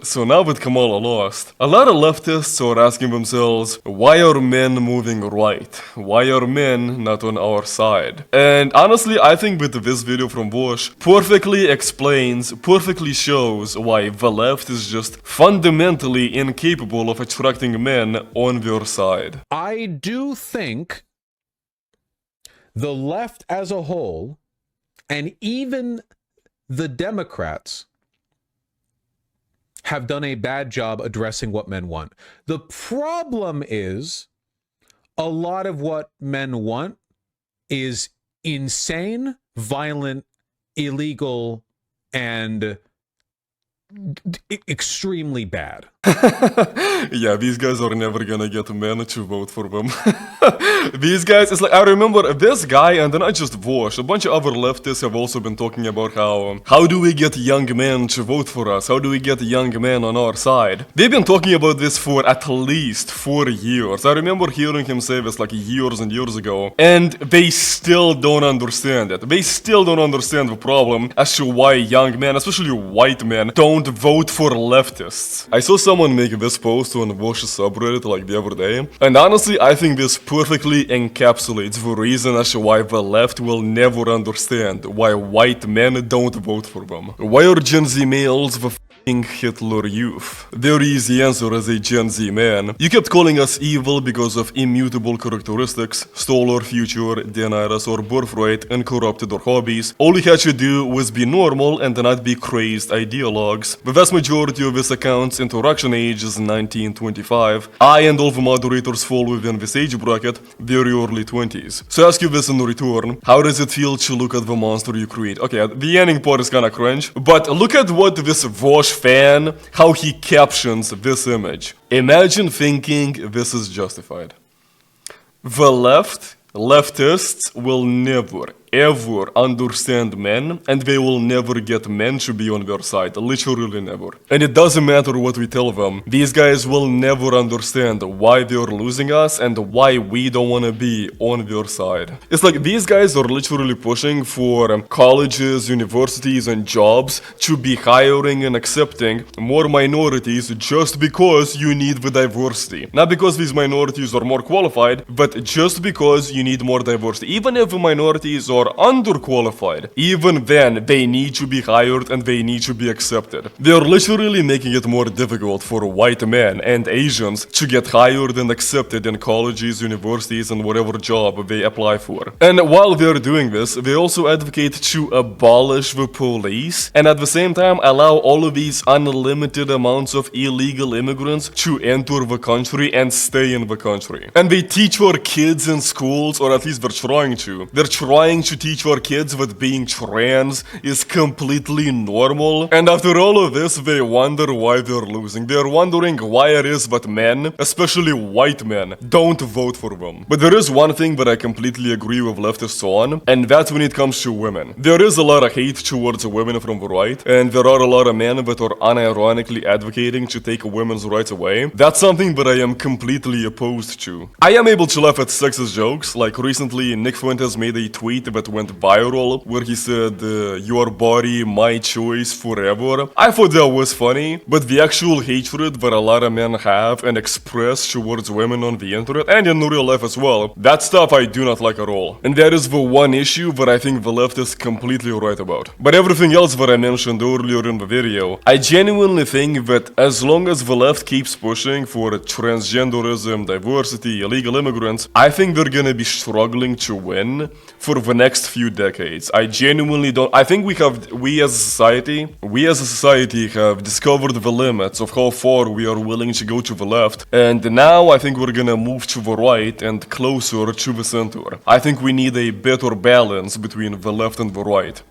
so now with Kamala lost, a lot of leftists are asking themselves, why are men moving right? Why are men not on our side? And honestly, I think that this video from Bush perfectly explains, perfectly shows why the left is just fundamentally incapable of attracting men on their side. I do think the left as a whole, and even the Democrats, have done a bad job addressing what men want. The problem is a lot of what men want is insane, violent, illegal, and extremely bad. Yeah, these guys are never gonna get men to vote for them. These guys, it's like, I remember this guy, and then I just watched, a bunch of other leftists have also been talking about how do we get young men to vote for us? How do we get young men on our side? They've been talking about this for at least 4 years. I remember hearing him say this like years and years ago, and they still don't understand it. They still don't understand the problem as to why young men, especially white men, don't vote for leftists. I saw someone make this post on Vosh's subreddit like the other day, and honestly, I think this perfectly encapsulates the reason as to why the left will never understand why white men don't vote for them. Why are Gen Z males the Hitler Youth? Their easy answer as a Gen Z man: you kept calling us evil because of immutable characteristics, stole our future, denied us our birthright, and corrupted our hobbies. All we had to do was be normal and not be crazed ideologues. The vast majority of this account's interaction age is 1925. I and all the moderators fall within this age bracket, very early 20s. So I ask you this in return: how does it feel to look at the monster you create? Okay, the ending part is kinda cringe, but look at what this Vosh fan, how he captions this image. Imagine thinking this is justified. The leftists will never, ever understand men, and they will never get men to be on their side, literally never. And it doesn't matter what we tell them, these guys will never understand why they're losing us and why we don't want to be on their side. It's like these guys are literally pushing for colleges, universities, and jobs to be hiring and accepting more minorities just because you need the diversity. Not because these minorities are more qualified, but just because you need more diversity. Even if the minorities are underqualified, even then they need to be hired and they need to be accepted. They're literally making it more difficult for white men and Asians to get hired and accepted in colleges, universities, and whatever job they apply for. And while they're doing this, they also advocate to abolish the police and at the same time allow all of these unlimited amounts of illegal immigrants to enter the country and stay in the country. And they teach our kids in schools, or at least they're trying to. They're trying to teach our kids that being trans is completely normal. And after all of this, they wonder why they're losing. They're wondering why it is that men, especially white men, don't vote for them. But there is one thing that I completely agree with leftists on, and that's when it comes to women. There is a lot of hate towards women from the right, and there are a lot of men that are unironically advocating to take women's rights away. That's something that I am completely opposed to. I am able to laugh at sexist jokes, like recently Nick Fuentes made a tweet that went viral where he said, your body, my choice, forever. I thought that was funny, but the actual hatred that a lot of men have and express towards women on the internet and in real life as well, that stuff I do not like at all. And that is the one issue that I think the left is completely right about. But everything else that I mentioned earlier in the video, I genuinely think that as long as the left keeps pushing for transgenderism, diversity, illegal immigrants, I think they're gonna be struggling to win for the next few decades. I genuinely don't. I think we as a society have discovered the limits of how far we are willing to go to the left, and now I think we're gonna move to the right and closer to the center. I think we need a better balance between the left and the right.